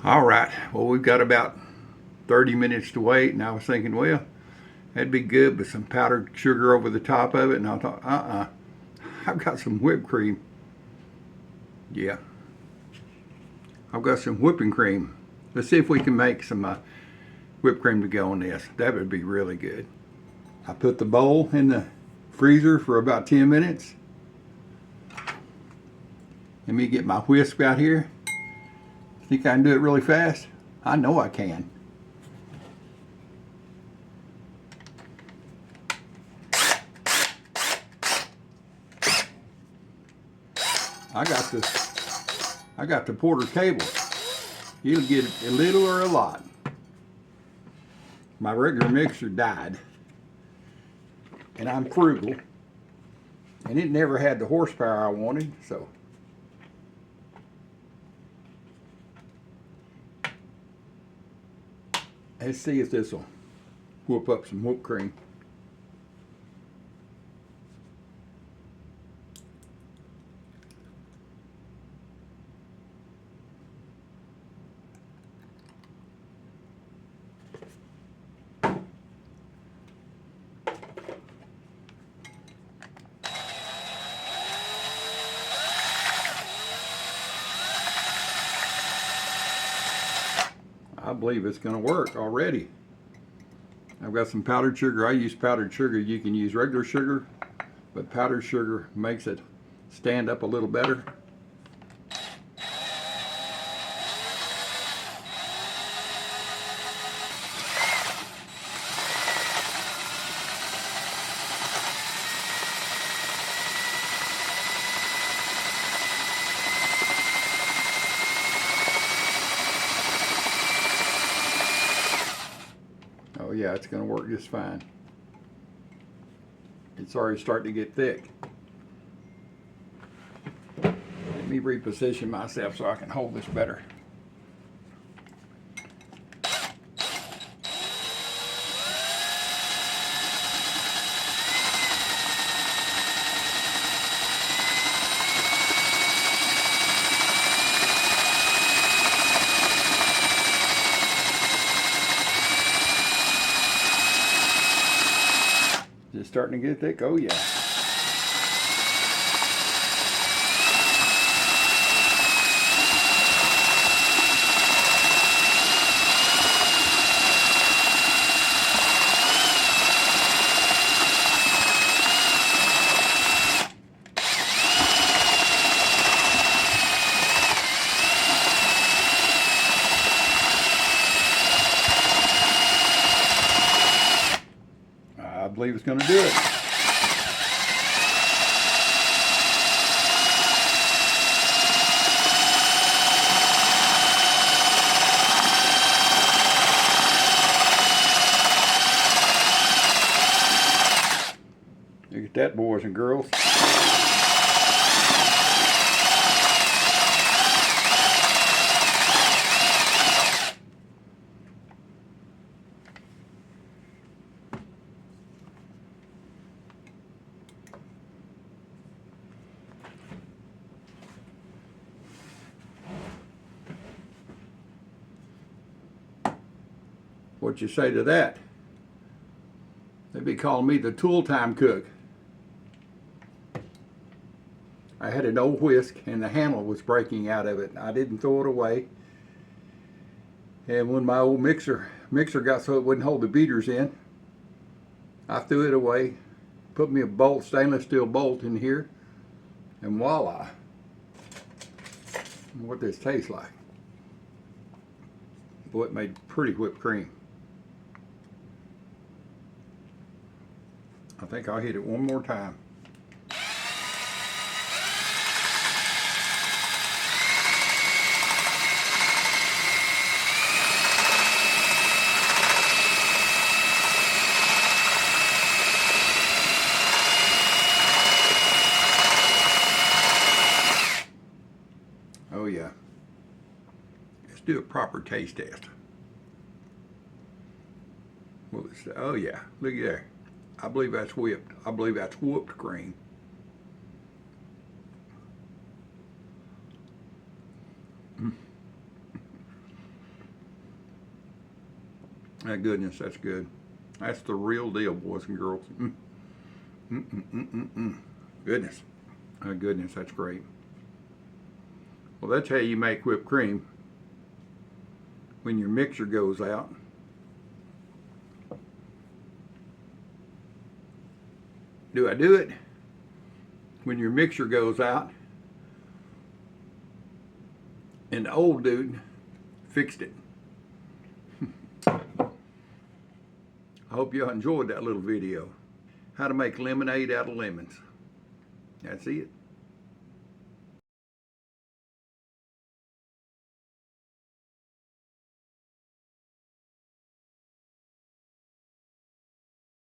All right, well, we've got about 30 minutes to wait, and I was thinking, well, that'd be good with some powdered sugar over the top of it, and I thought, I've got some whipped cream. Yeah, I've got some whipping cream. Let's see if we can make some whipped cream to go on this. That would be really good. I put the bowl in the freezer for about 10 minutes. Let me get my whisk out here. Think I can do it really fast? I know I can. I got the Porter cable. You'll get a little or a lot. My regular mixer died, and I'm frugal, and it never had the horsepower I wanted, so. Let's see if this will whoop up some whipped cream. I believe it's going to work already. I've got some powdered sugar. I use powdered sugar. You can use regular sugar, but powdered sugar makes it stand up a little better. Oh yeah, it's going to work just fine. It's already starting to get thick. Let me reposition myself so I can hold this better. Is it starting to get thick? Oh yeah. I believe it's going to do it. Look at that, boys and girls. What you say to that? They'd be calling me the tool time cook. I had an old whisk and the handle was breaking out of it. I didn't throw it away. And when my old mixer got so it wouldn't hold the beaters in, I threw it away, put me a bolt, stainless steel bolt in here, and voila. What this tastes like. Boy, it made pretty whipped cream. I think I'll hit it one more time. Oh yeah. Let's do a proper taste test. Oh yeah, look at there. I believe that's whipped. I believe that's whooped cream. My goodness, that's good. That's the real deal, boys and girls. Goodness. My goodness, that's great. Well, that's how you make whipped cream when your mixer goes out. Do I do it? When your mixer goes out and the old dude fixed it. I hope y'all enjoyed that little video. How to make lemonade out of lemons. That's it.